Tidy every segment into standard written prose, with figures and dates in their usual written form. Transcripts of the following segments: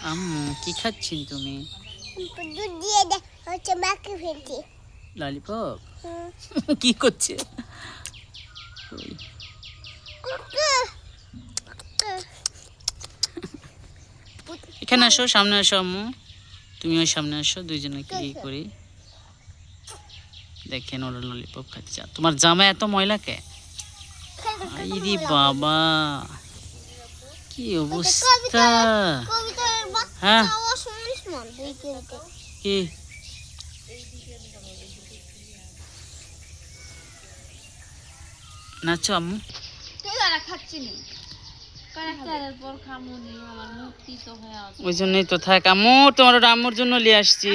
আম্মু কি খাচ্ছেন তুমি? দুধ দিয়ে হচ্ছে মাখি ফেলছি। ললিপপ কি করছে? এখানে আসো, সামনে আসো আম্মু, তুমিও সামনে আসো, দুইজনে কি করি দেখেন। ওরা ললিপপ খাচ্ছে। তোমার জামা এত ময়লা কে? আইরি বাবা, কি অবস্থা! হ্যাঁ কি নাচো আম্মু? ওই জন্যই তো থাক আম্মু, তোমার আম্মুর জন্য নিয়ে আসছি।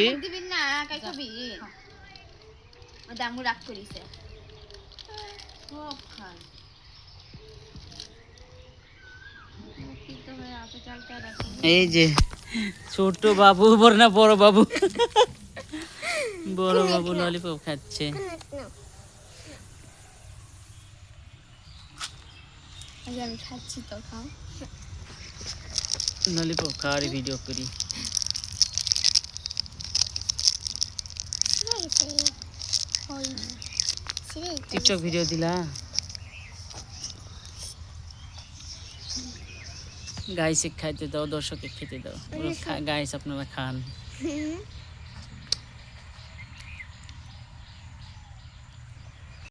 এই যে ছোট বাবু, বড় না বড় বাবু, বড় বাবু ললিপপ খাচ্ছে। আমি খাচ্ছি তো, খাও। ললিপপ খাওয়ার ভিডিও করি। টিকটক ভিডিও দিলা? গাইস খাইতে দাও, দর্শকে খেতে দাও। গাইস আপনারা খান।